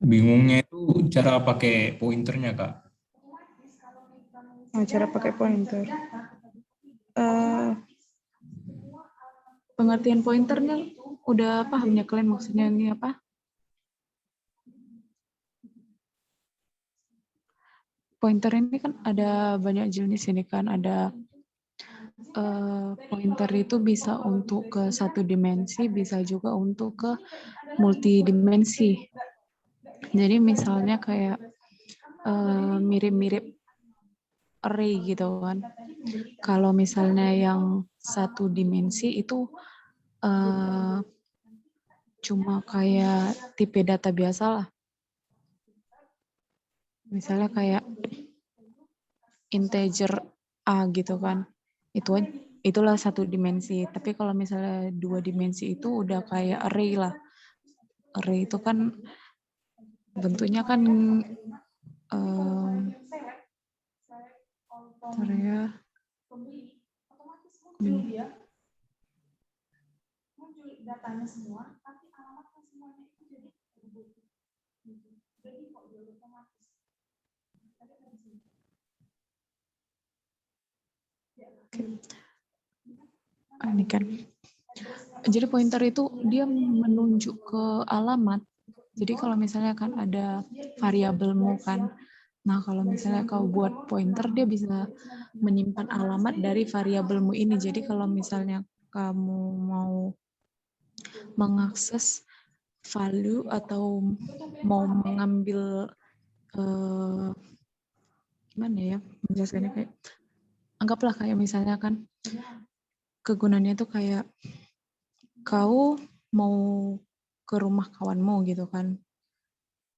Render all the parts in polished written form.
Bingungnya itu cara pakai pointernya, Kak. Oh, cara pakai pointer. Pengertian pointernya udah pahamnya kalian maksudnya ini apa? Pointer ini kan ada banyak jenis ini kan, ada pointer itu bisa untuk ke satu dimensi, bisa juga untuk ke multidimensi. Jadi misalnya kayak mirip-mirip array gitu kan. Kalau misalnya yang satu dimensi itu cuma kayak tipe data biasa lah. Misalnya kayak integer A gitu kan. Itulah satu dimensi. Tapi kalau misalnya dua dimensi itu udah kayak array lah. Array itu kan bentuknya kan datanya semua, tapi alamatnya semuanya itu jadi berbuku. Jadi kok dia otomatis. Ini kan. Jadi pointer itu dia menunjuk ke alamat. Jadi kalau misalnya kan ada variabelmu kan. Nah, kalau misalnya kau buat pointer, dia bisa menyimpan alamat dari variabelmu ini. Jadi kalau misalnya kamu mau mengakses value atau mau mengambil gimana ya menjelaskannya, kayak anggaplah kayak misalnya kan kegunaannya itu kayak kau mau ke rumah kawanmu gitu kan.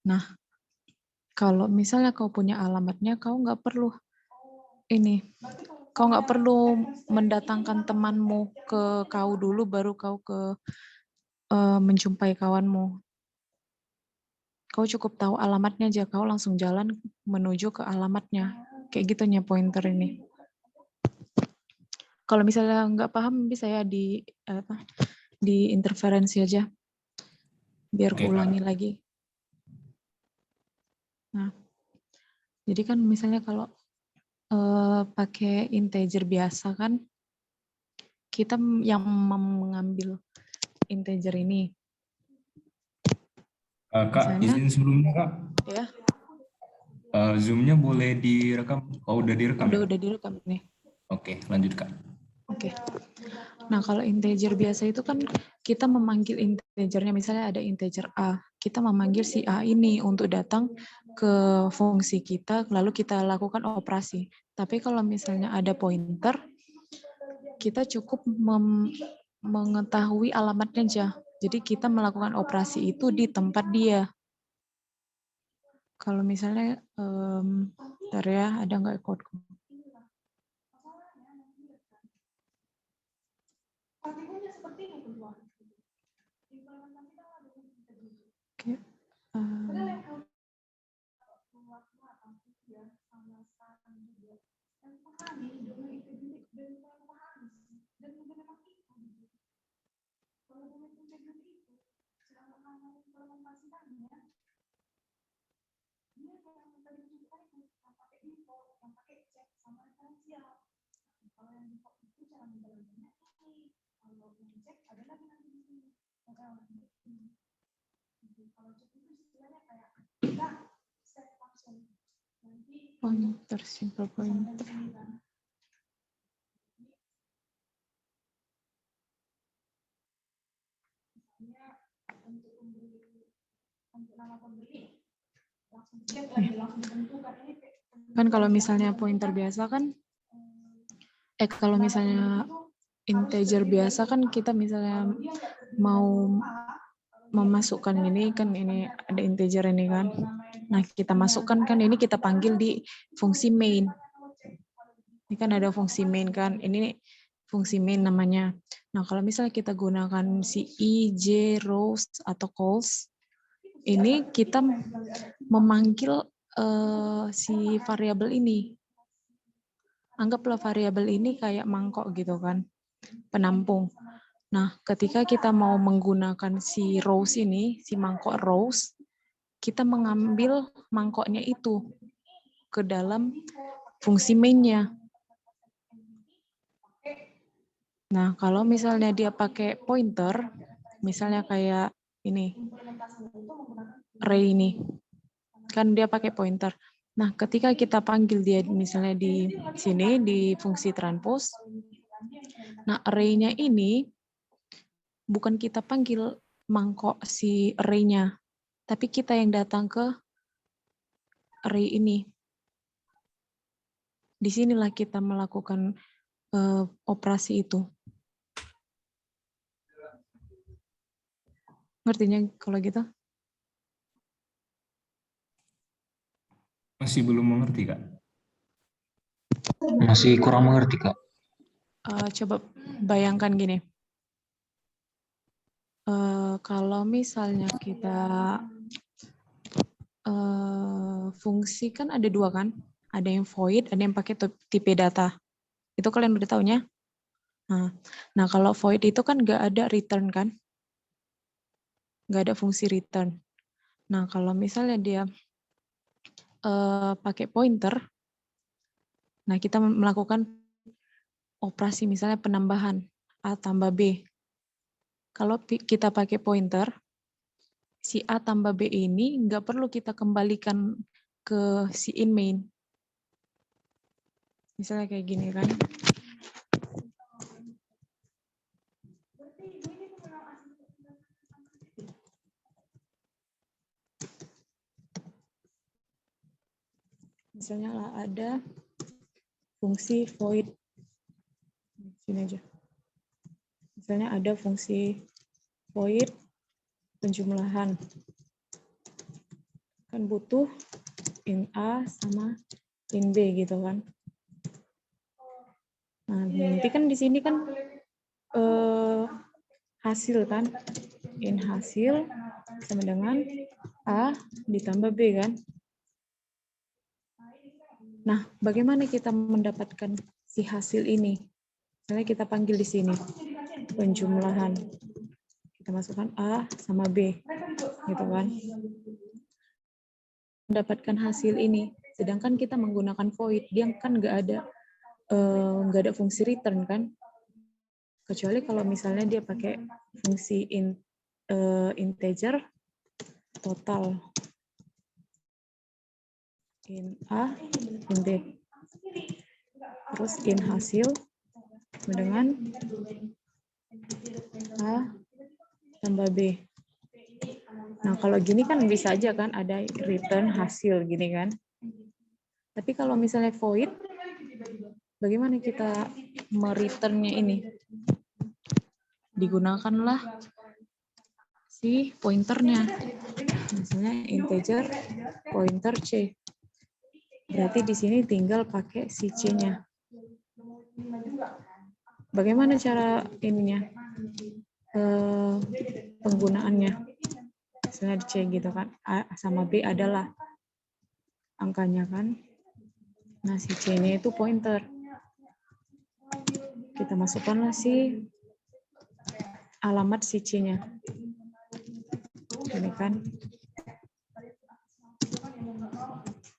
Nah, kalau misalnya kau punya alamatnya, kau nggak perlu mendatangkan temanmu ke kau dulu baru kau ke menjumpai kawanmu. Kau cukup tahu alamatnya aja, kau langsung jalan menuju ke alamatnya. Kayak gitunya pointer ini. Kalau misalnya nggak paham, bisa ya di interferensi aja, biar kuulangi lagi. Nah, jadi kan misalnya kalau pakai integer biasa kan, kita yang mengambil integer ini. Kak, izin sebelumnya, Kak. Ya. Zoom-nya boleh direkam? Oh, udah direkam ya? Udah direkam nih. Oke, lanjut, Kak. Oke. Nah, kalau integer biasa itu kan kita memanggil integernya, misalnya ada integer A. Kita memanggil si A ini untuk datang ke fungsi kita, lalu kita lakukan operasi. Tapi kalau misalnya ada pointer, kita cukup mengetahui alamatnya aja. Jadi kita melakukan operasi itu di tempat dia. Kalau misalnya, bentar ya, ada nggak code? Oke. Pointer, simple pointer. Kan kalau misalnya pointer biasa kan, kalau misalnya integer biasa kan kita misalnya mau memasukkan ini kan, ini ada integer ini kan. Nah, kita masukkan kan, ini kita panggil di fungsi main. Ini kan ada fungsi main kan, ini fungsi main namanya. Nah, kalau misalnya kita gunakan si i, j, rows, atau calls, ini kita memanggil si variabel ini. Anggaplah variabel ini kayak mangkok gitu kan, penampung. Nah, ketika kita mau menggunakan si rows ini, si mangkok rows, kita mengambil mangkoknya itu ke dalam fungsi main-nya. Nah, kalau misalnya dia pakai pointer, misalnya kayak ini, array ini, kan dia pakai pointer. Nah, ketika kita panggil dia misalnya di sini, di fungsi transpose, nah array-nya ini bukan kita panggil mangkok si array-nya, tapi kita yang datang ke array ini. Disinilah kita melakukan operasi itu. Ngertinya kalau gitu? Masih belum mengerti, Kak. Masih kurang mengerti, Kak. Coba bayangkan gini. Kalau misalnya kita fungsi kan ada dua kan? Ada yang void, ada yang pakai tipe data. Itu kalian udah taunya? Nah, kalau void itu kan nggak ada return kan? Nggak ada fungsi return. Nah, kalau misalnya dia pakai pointer, nah kita melakukan operasi misalnya penambahan A tambah B. Kalau kita pakai pointer, si A tambah B ini nggak perlu kita kembalikan ke si in main. Misalnya kayak gini kan. Misalnya lah ada fungsi void. Sini aja. Misalnya ada fungsi void penjumlahan. Kan butuh in A sama in B gitu kan. Nah, nanti kan di sini kan hasil kan. In hasil sama dengan A ditambah B kan. Nah, bagaimana kita mendapatkan si hasil ini? Misalnya kita panggil di sini penjumlahan. Kita masukkan A sama B, gitu kan? Mendapatkan hasil ini, sedangkan kita menggunakan void, dia kan nggak ada fungsi return kan? Kecuali kalau misalnya dia pakai fungsi integer total in A, in B. Terus in hasil dengan A tambah B. Nah, kalau gini kan bisa aja kan ada return hasil gini kan. Tapi kalau misalnya void, bagaimana kita mereturnnya ini? Digunakanlah si pointernya. Misalnya integer pointer C. Berarti di sini tinggal pakai si C-nya. Bagaimana cara ininya? Penggunaannya. Misalnya di C gitu kan. A sama B adalah angkanya kan. Nah, si C-nya itu pointer. Kita masukkanlah si alamat si C-nya. Ini kan.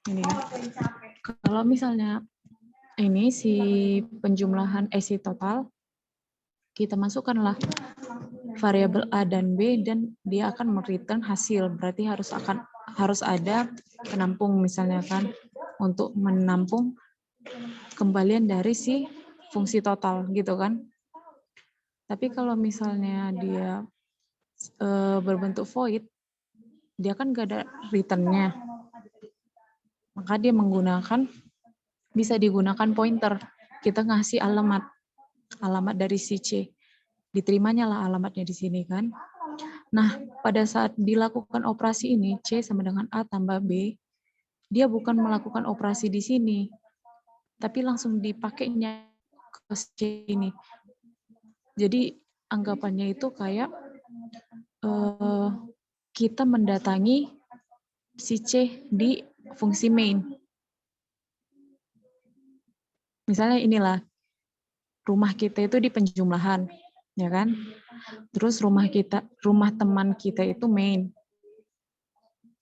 Ini kan. Kalau misalnya ini si penjumlahan si total, kita masukkanlah variabel A dan B dan dia akan mereturn hasil. Berarti harus ada penampung misalnya kan untuk menampung kembalian dari si fungsi total gitu kan. Tapi kalau misalnya dia berbentuk void, dia kan gak ada return-nya. Maka dia bisa digunakan pointer. Kita ngasih alamat dari si C. Diterimanya lah alamatnya di sini kan. Nah, pada saat dilakukan operasi ini, C sama dengan A tambah B, dia bukan melakukan operasi di sini, tapi langsung dipakainya ke C ini. Jadi anggapannya itu kayak kita mendatangi si C di fungsi main. Misalnya inilah, rumah kita itu di penjumlahan. ya kan? Terus rumah teman kita itu main.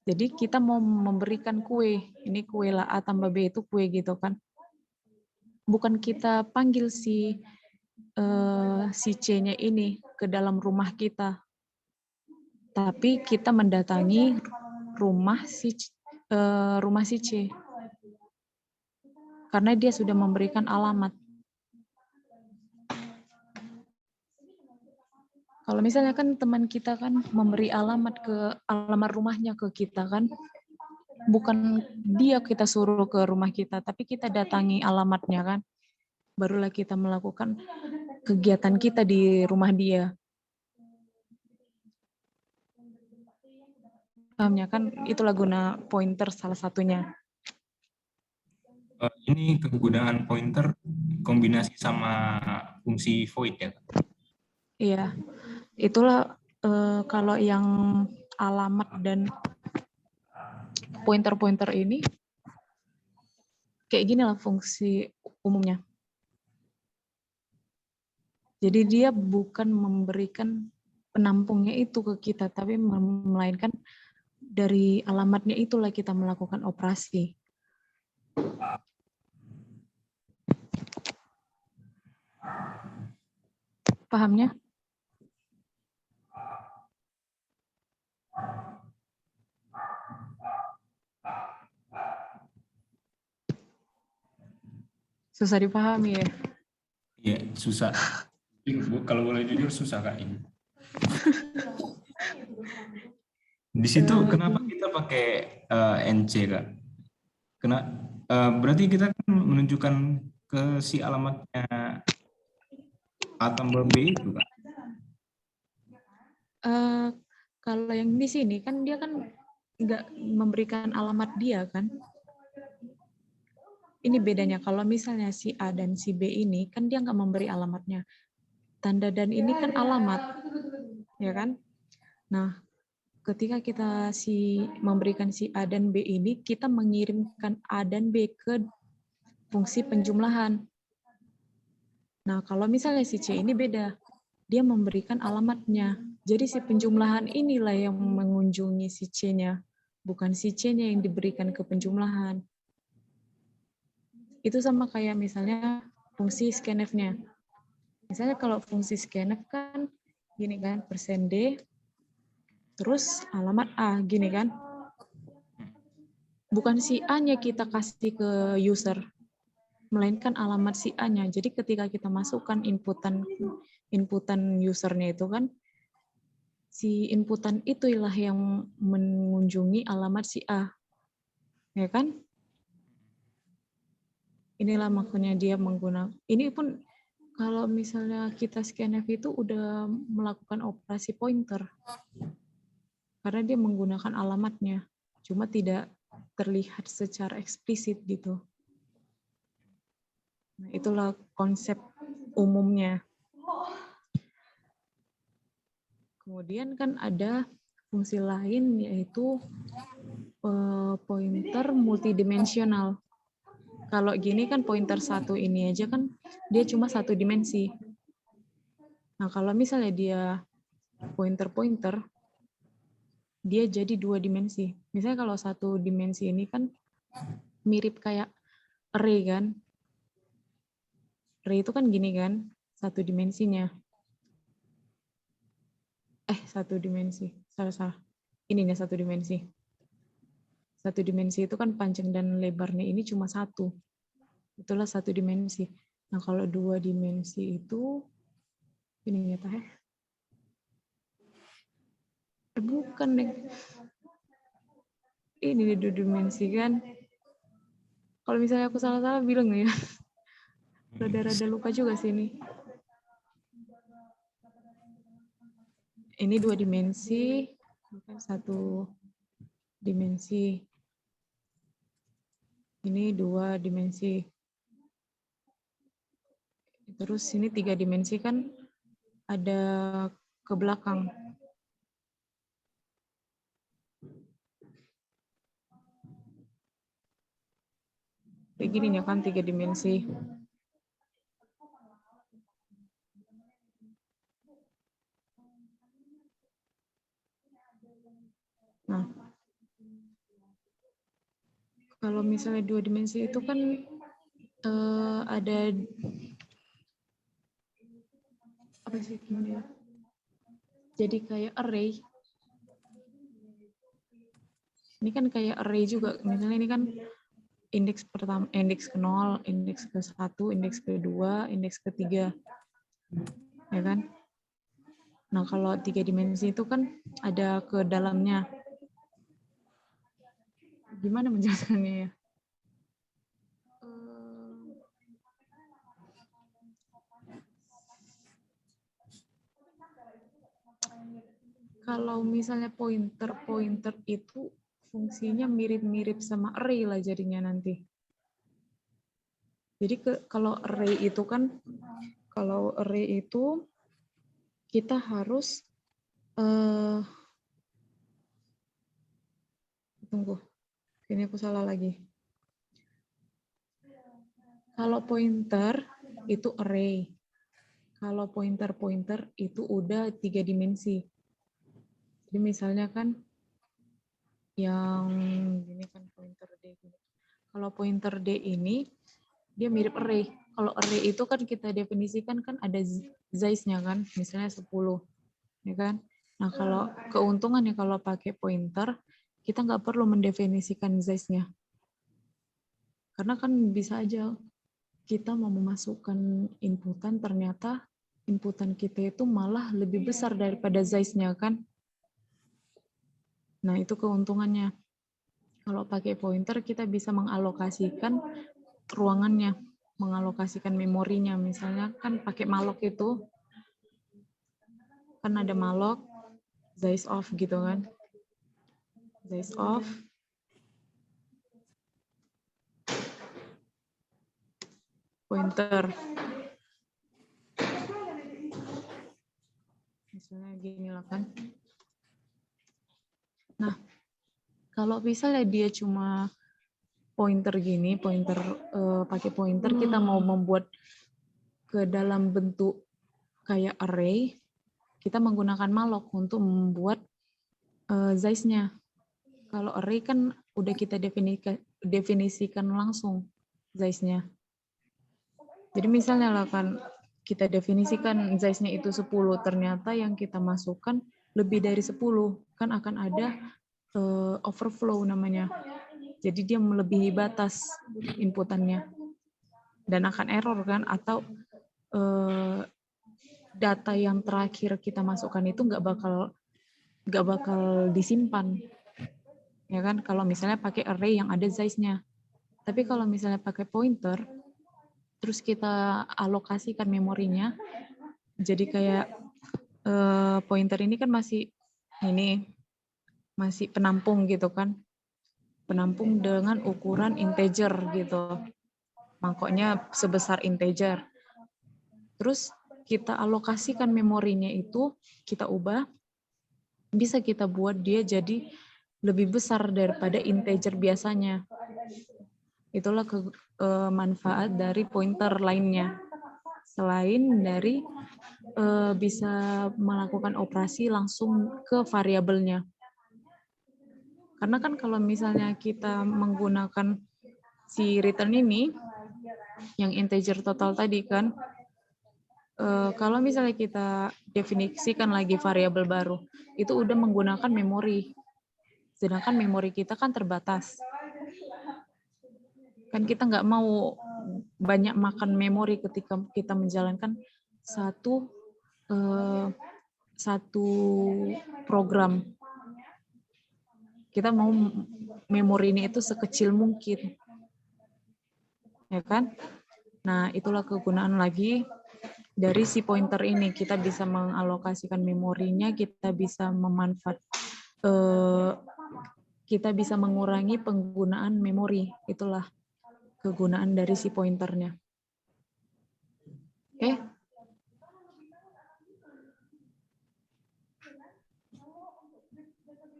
Jadi kita mau memberikan kue, ini kue lah A tambah B itu kue gitu kan. Bukan kita panggil si C-nya ini ke dalam rumah kita, tapi kita mendatangi rumah si C karena dia sudah memberikan alamat. Kalau misalnya kan teman kita kan memberi alamat rumahnya ke kita kan, bukan dia kita suruh ke rumah kita, tapi kita datangi alamatnya kan, barulah kita melakukan kegiatan kita di rumah dia. Pahamnya kan itulah guna pointer salah satunya. Ini kegunaan pointer kombinasi sama fungsi void ya. Iya, itulah kalau yang alamat dan pointer-pointer ini kayak gini lah fungsi umumnya. Jadi dia bukan memberikan penampungnya itu ke kita, tapi melainkan dari alamatnya itulah kita melakukan operasi. Pahamnya? Susah dipahami ya? Iya, susah. Kalau boleh jujur susah Kak ini. Di situ kenapa kita pakai NC Kak? Berarti kita kan menunjukkan ke si alamatnya A tambah B itu Kak? Kalau yang di sini kan dia kan nggak memberikan alamat dia kan. Ini bedanya kalau misalnya si A dan si B ini kan dia nggak memberi alamatnya. Tanda dan ini kan alamat, ya kan? Nah, ketika kita memberikan si A dan B ini, kita mengirimkan A dan B ke fungsi penjumlahan. Nah, kalau misalnya si C ini beda, dia memberikan alamatnya. Jadi si penjumlahan inilah yang mengunjungi si C-nya, bukan si C-nya yang diberikan ke penjumlahan. Itu sama kayak misalnya fungsi scanf-nya. Misalnya kalau fungsi scanf kan gini kan, %D, terus alamat A, gini kan. Bukan si A-nya kita kasih ke user, melainkan alamat si A-nya. Jadi ketika kita masukkan inputan usernya itu kan, si inputan itulah yang mengunjungi alamat si A. Ya kan? Inilah makanya dia menggunakan. Ini pun kalau misalnya kita scanf itu udah melakukan operasi pointer. Karena dia menggunakan alamatnya. Cuma tidak terlihat secara eksplisit gitu. Nah, itulah konsep umumnya. Kemudian kan ada fungsi lain yaitu pointer multidimensional. Kalau gini kan pointer satu ini aja kan dia cuma satu dimensi. Nah, kalau misalnya dia pointer-pointer, dia jadi dua dimensi. Misalnya kalau satu dimensi ini kan mirip kayak array kan. Array itu kan gini kan, satu dimensinya. Satu dimensi. Salah. Ini nih satu dimensi. Satu dimensi itu kan panjang dan lebarnya ini cuma satu. Itulah satu dimensi. Nah, kalau dua dimensi itu, ini ya teh. Bukan deh. Ini dua dimensi kan. Kalau misalnya aku salah-salah bilang ya. Rada-rada lupa juga sih ini. Ini dua dimensi, bukan satu dimensi. Ini dua dimensi. Terus ini tiga dimensi kan ada ke belakang. Kayak gini ya kan tiga dimensi. Nah, kalau misalnya 2 dimensi itu kan ada apa sih gimana ya? Jadi kayak array. Ini kan kayak array juga. Misalnya ini kan indeks pertama, indeks ke-0, indeks ke-1, indeks ke-2, indeks ke-3. Ya kan? Nah, kalau 3 dimensi itu kan ada ke dalamnya. Gimana menjelaskannya ya? Kalau misalnya pointer itu fungsinya mirip-mirip sama array lah jadinya nanti. Jadi kalau array itu kita harus tunggu, ini aku salah lagi. Kalau pointer itu array. Kalau pointer itu udah 3 dimensi. Jadi misalnya kan yang gini kan pointer D. Kalau pointer D ini dia mirip array. Kalau array itu kan kita definisikan kan ada size-nya kan, misalnya 10, ya kan? Nah, kalau keuntungannya kalau pakai pointer, kita nggak perlu mendefinisikan size-nya. Karena kan bisa aja kita mau memasukkan inputan, ternyata inputan kita itu malah lebih besar daripada size-nya kan. Nah, itu keuntungannya. Kalau pakai pointer, kita bisa mengalokasikan ruangannya, mengalokasikan memorinya. Misalnya kan pakai malloc itu, kan ada malloc, size of gitu kan. Size of pointer. Misalnya gini lah kan. Nah, kalau misalnya dia cuma pointer gini, pakai pointer kita mau membuat ke dalam bentuk kayak array, kita menggunakan malloc untuk membuat size-nya. Kalau array kan udah kita definisikan langsung size-nya. Jadi misalnya lah kan kita definisikan size-nya itu 10, ternyata yang kita masukkan lebih dari 10, kan akan ada overflow namanya. Jadi dia melebihi batas inputannya. Dan akan error kan, atau data yang terakhir kita masukkan itu nggak bakal disimpan. Ya kan, kalau misalnya pakai array yang ada size-nya. Tapi kalau misalnya pakai pointer, terus kita alokasikan memorinya, jadi kayak pointer ini kan masih penampung gitu kan, penampung dengan ukuran integer gitu, mangkoknya sebesar integer. Terus kita alokasikan memorinya itu, kita ubah, bisa kita buat dia jadi lebih besar daripada integer biasanya. Itulah manfaat dari pointer lainnya. Selain dari bisa melakukan operasi langsung ke variabelnya. Karena kan kalau misalnya kita menggunakan si return ini, yang integer total tadi kan, kalau misalnya kita definisikan lagi variabel baru, itu udah menggunakan memori. Sedangkan memori kita kan terbatas. Kan kita nggak mau banyak makan memori ketika kita menjalankan satu program. Kita mau memorinya itu sekecil mungkin. Ya kan? Nah, itulah kegunaan lagi dari si pointer ini. Kita bisa mengalokasikan memorinya, kita bisa kita bisa mengurangi penggunaan memori. Itulah kegunaan dari si pointernya. Oke?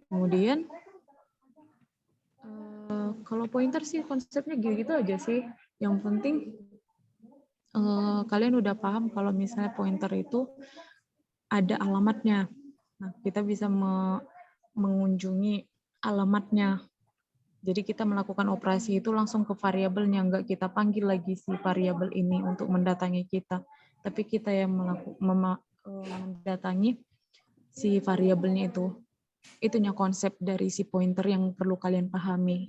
Kemudian, kalau pointer sih konsepnya gitu-gitu aja sih. Yang penting kalian udah paham kalau misalnya pointer itu ada alamatnya. Nah, kita bisa mengunjungi alamatnya. Jadi kita melakukan operasi itu langsung ke variabelnya, nggak kita panggil lagi si variabel ini untuk mendatangi kita, tapi kita yang mendatangi si variabelnya itu. Itunya konsep dari si pointer yang perlu kalian pahami.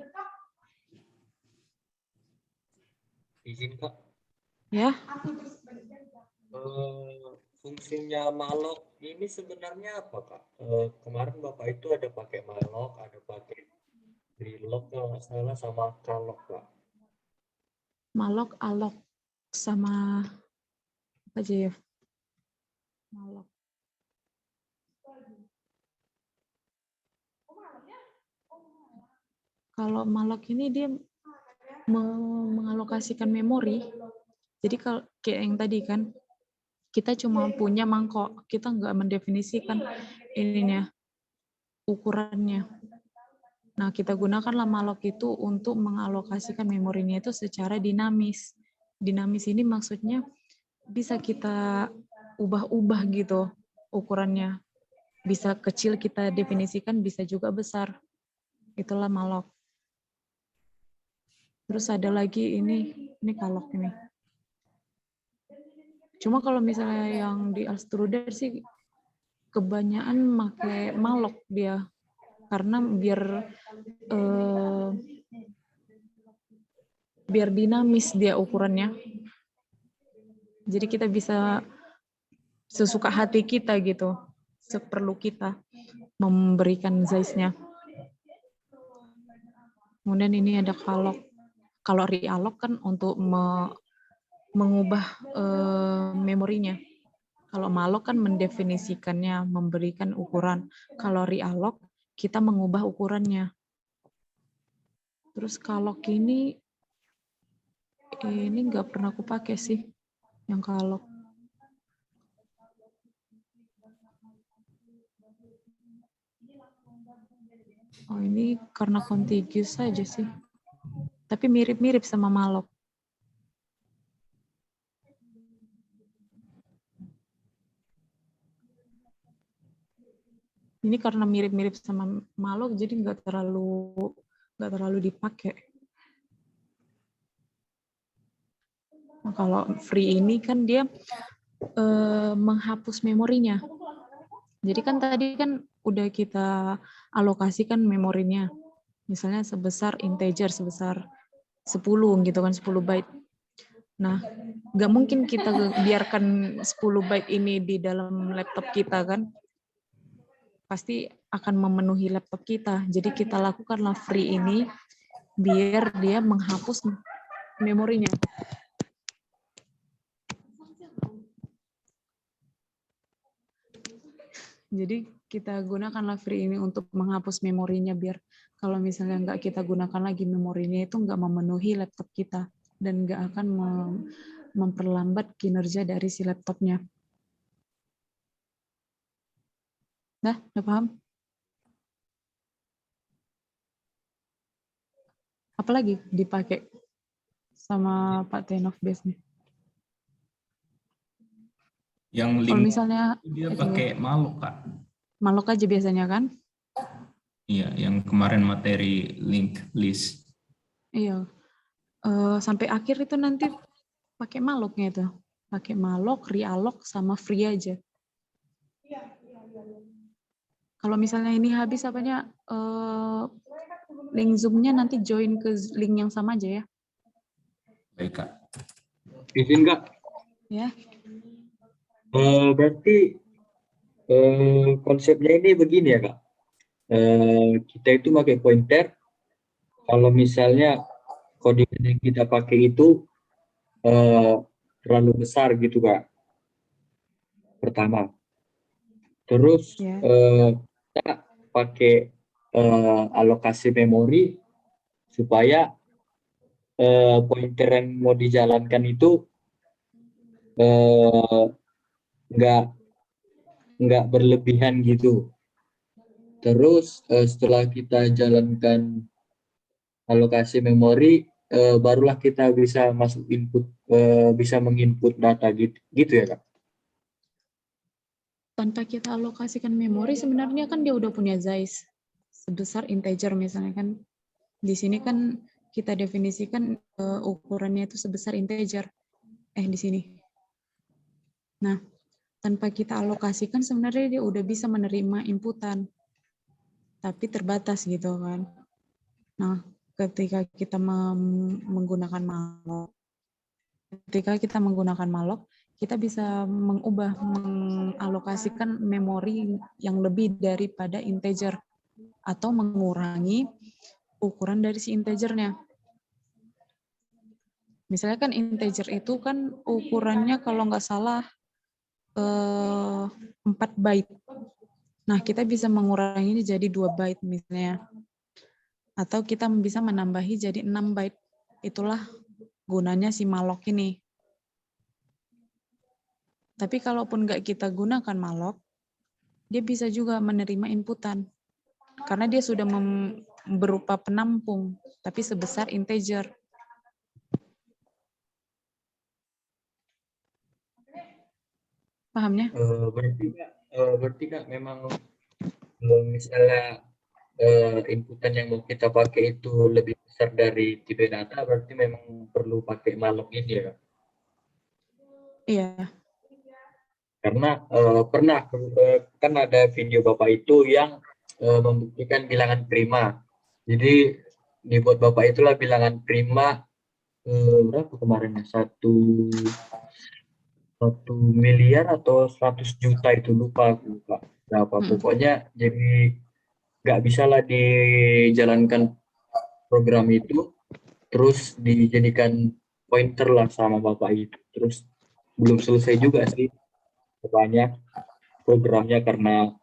Izin Kak, Ya, fungsinya malloc ini sebenarnya apa Kak? Kemarin Bapak itu ada pakai malloc, ada pakai reloc kalau nggak salah, sama calloc Kak. malloc, alloc, sama apa aja ya? Malloc. Kalau malloc ini dia mengalokasikan memori. Jadi kalau kayak yang tadi kan, kita cuma punya mangkok, kita nggak mendefinisikan ininya, ukurannya. Nah, kita gunakanlah malloc itu untuk mengalokasikan memorinya itu secara dinamis. Dinamis ini maksudnya bisa kita ubah-ubah gitu ukurannya. Bisa kecil kita definisikan, bisa juga besar. Itulah malloc. Terus ada lagi ini calloc ini. Cuma kalau misalnya yang di Alstruder sih kebanyakan pakai malloc dia, karena biar dinamis dia ukurannya. Jadi kita bisa sesuka hati kita gitu, seperlu kita memberikan size-nya. Kemudian ini ada calloc. Kalau realloc kan untuk mengubah memorinya. Kalau malloc kan mendefinisikannya, memberikan ukuran. Kalau realloc kita mengubah ukurannya. Terus calloc ini nggak pernah aku pakai sih, yang calloc. Oh, ini karena contiguous saja sih. Tapi mirip-mirip sama malloc. Ini karena mirip-mirip sama malloc, jadi nggak terlalu dipakai. Nah, kalau free ini kan dia menghapus memorinya. Jadi kan tadi kan udah kita alokasikan memorinya. Misalnya sebesar integer, sebesar 10 gitu kan, 10 byte. Nah, nggak mungkin kita biarkan 10 byte ini di dalam laptop kita kan. Pasti akan memenuhi laptop kita. Jadi kita lakukanlah free ini biar dia menghapus memorinya. Jadi kita gunakanlah free ini untuk menghapus memorinya biar kalau misalnya nggak kita gunakan lagi memorinya itu nggak memenuhi laptop kita dan nggak akan memperlambat kinerja dari si laptopnya. Nah, udah paham? Apalagi dipakai sama Pak Tenov Base nih? Yang Kalau link misalnya dia pakai malloc Kak. malloc aja biasanya kan? Iya, yang kemarin materi link list. Iya. Sampai akhir itu nanti pakai malloc-nya itu. Pakai malloc, realloc, sama free aja. Kalau misalnya ini habis apanya, link Zoom-nya nanti join ke link yang sama aja ya. Baik Kak. Izin Kak, Ya. berarti konsepnya ini begini ya Kak. Kita itu pakai pointer. Kalau misalnya koordinat yang kita pakai itu terlalu besar gitu Kak. Pertama. Terus kita pakai alokasi memori supaya pointer yang mau dijalankan itu nggak berlebihan gitu. Terus setelah kita jalankan alokasi memori, barulah kita bisa masuk input, bisa menginput data gitu ya Kak. Tanpa kita alokasikan memori sebenarnya kan dia udah punya size sebesar integer misalnya kan. Di sini kan kita definisikan ukurannya itu sebesar integer. Di sini. Nah, tanpa kita alokasikan sebenarnya dia udah bisa menerima inputan. Tapi terbatas gitu kan. Nah, ketika kita menggunakan malloc, kita bisa mengalokasikan memori yang lebih daripada integer atau mengurangi ukuran dari si integernya. Misalnya kan integer itu kan ukurannya kalau nggak salah 4 byte. Nah, kita bisa menguranginya jadi 2 byte misalnya. Atau kita bisa menambahi jadi 6 byte. Itulah gunanya si malloc ini. Tapi kalaupun nggak kita gunakan malloc, dia bisa juga menerima inputan. Karena dia sudah berupa penampung, tapi sebesar integer. Pahamnya? Berarti Kak memang misalnya inputan yang mau kita pakai itu lebih besar dari tipe data, berarti memang perlu pakai malloc ini ya. Iya. Karena pernah kan ada video Bapak itu yang membuktikan bilangan prima. Jadi dibuat Bapak itulah bilangan prima berapa kemarin ya? 1 miliar atau 100 juta itu lupa aku Kak. Berapa pokoknya jadi nggak bisa lah dijalankan program itu terus dijadikan pointer lah sama Bapak itu. Terus belum selesai juga sih banyak programnya karena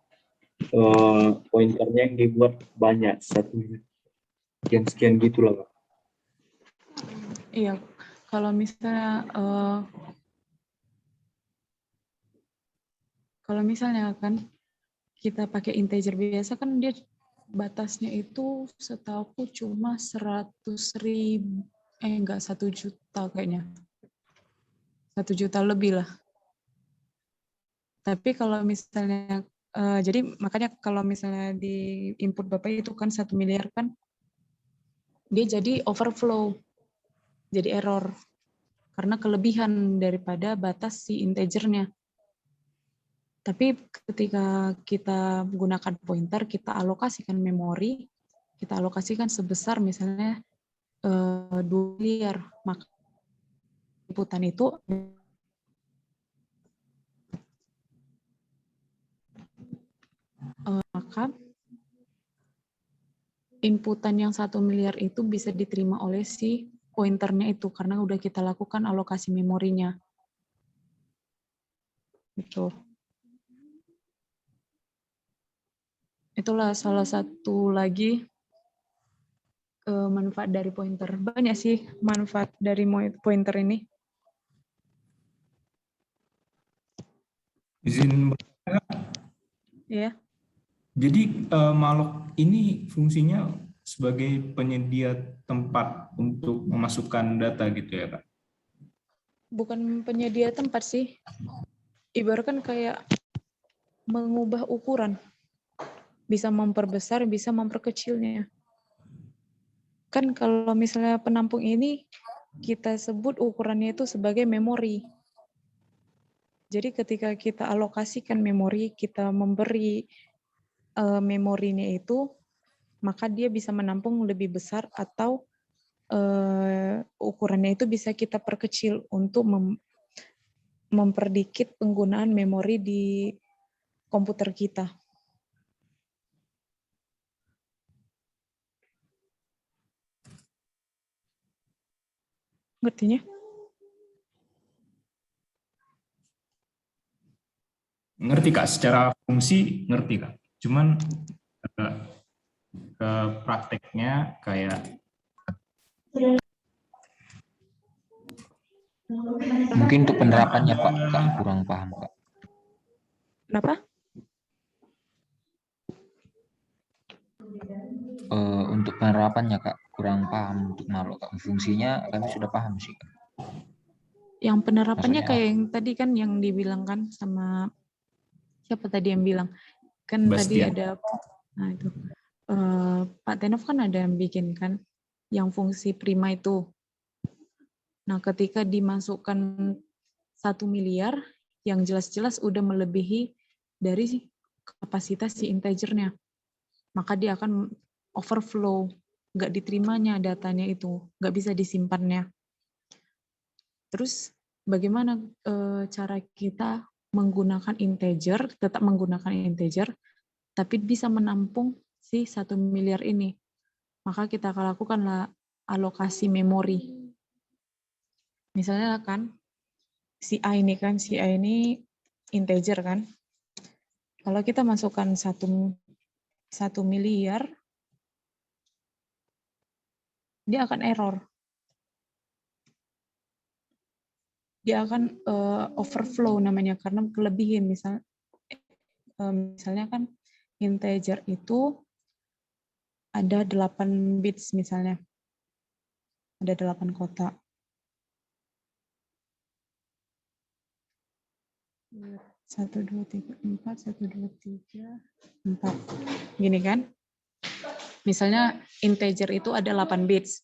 pointernya yang dibuat banyak sekian gitu lah Kak. Iya. Kalau misalnya kan kita pakai integer biasa kan dia batasnya itu setahuku cuma 100.000, enggak 1 juta kayaknya. 1 juta lebih lah. Tapi kalau misalnya, jadi makanya kalau misalnya di input Bapak itu kan 1 miliar kan, dia jadi overflow, jadi error. Karena kelebihan daripada batas si integernya. Tapi ketika kita gunakan pointer, kita alokasikan memori, kita alokasikan sebesar misalnya 2 miliar, maka inputan itu maka inputan yang 1 miliar itu bisa diterima oleh si pointernya itu karena udah kita lakukan alokasi memorinya. Gitu. Itulah salah satu lagi manfaat dari pointer. Banyak sih manfaat dari pointer ini. Izin Ya. Jadi malloc ini fungsinya sebagai penyedia tempat untuk memasukkan data gitu ya Kak? Bukan penyedia tempat sih. Ibaratkan kayak mengubah ukuran. Bisa memperbesar, bisa memperkecilnya. Kan kalau misalnya penampung ini kita sebut ukurannya itu sebagai memori. Jadi ketika kita alokasikan memori, kita memberi memorinya itu, maka dia bisa menampung lebih besar atau ukurannya itu bisa kita perkecil untuk memperdikit penggunaan memori di komputer kita. Ngertinya? Ngerti Kak, secara fungsi ngerti Kak. Cuman ke prakteknya kayak Mungkin untuk penerapannya Pak, Kak kurang paham Kak. Kenapa? Untuk penerapannya Kak kurang paham untuk malloc Kak. Fungsinya kami sudah paham sih Kak. Yang penerapannya Maksudnya, kayak yang tadi kan yang dibilang kan sama siapa tadi yang bilang? Kan tadi Bastian. ada, nah itu. Pak Tenov kan ada yang bikin kan, yang fungsi prima itu. Nah, ketika dimasukkan 1 miliar, yang jelas-jelas udah melebihi dari kapasitas si integernya. Maka dia akan overflow, nggak diterimanya datanya itu, nggak bisa disimpannya. Terus bagaimana cara kita menggunakan integer, tetap menggunakan integer, tapi bisa menampung si 1 miliar ini. Maka kita akan lakukanlah alokasi memori. Misalnya kan, si A ini integer kan. Kalau kita masukkan 1 miliar, dia akan error. Dia akan overflow namanya, karena kelebihan. Misalnya kan integer itu ada 8 bits misalnya. Ada 8 kotak. 1, 2, 3, 4, 1, 2, 3, 4. Gini kan? Misalnya integer itu ada 8 bits.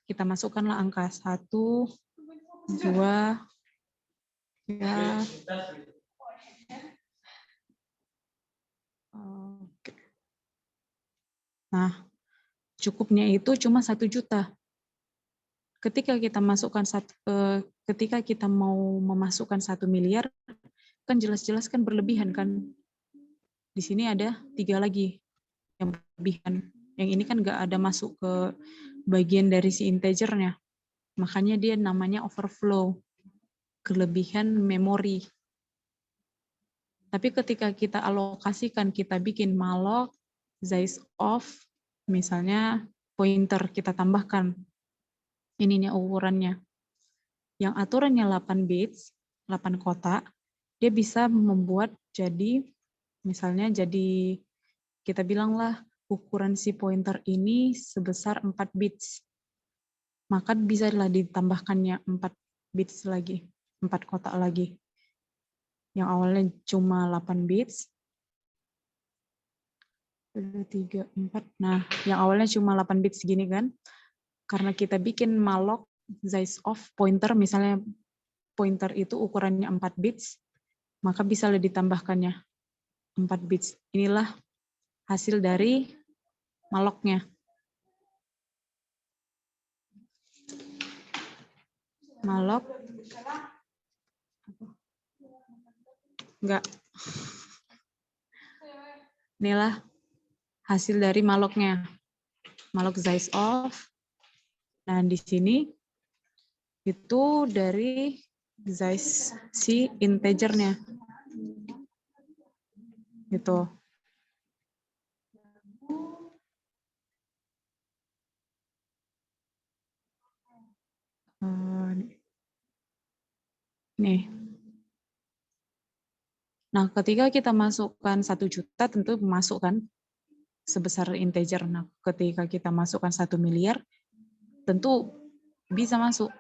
Kita masukkanlah angka 1, 2, 3. Oke. Nah, cukupnya itu cuma 1 juta. Ketika kita mau memasukkan 1 miliar, kan jelas-jelas kan berlebihan kan. Di sini ada 3 lagi yang berlebihan. Yang ini kan nggak ada masuk ke bagian dari si integernya. Makanya dia namanya overflow, kelebihan memori. Tapi ketika kita alokasikan, kita bikin malloc, size of, misalnya pointer, kita tambahkan ininya ukurannya. Yang aturannya 8 bits, 8 kotak, dia bisa membuat jadi, misalnya jadi, kita bilanglah ukuran si pointer ini sebesar 4 bits. Maka bisalah ditambahkannya 4 bits lagi, 4 kotak lagi. Yang awalnya cuma 8 bits, 2, 3, 4. Nah, yang awalnya cuma 8 bits segini kan, karena kita bikin malloc size of pointer, misalnya pointer itu ukurannya 4 bits, maka bisa ditambahkannya 4 bits. Inilah hasil dari malloc-nya. Malloc. Enggak. Inilah hasil dari malloc-nya. Malloc size of. Nah, di sini itu dari size si integernya. Gitu. Nih. Nah, ketika kita masukkan 1 juta, tentu masuk kan sebesar integer. Nah, ketika kita masukkan 1 miliar, tentu bisa masuk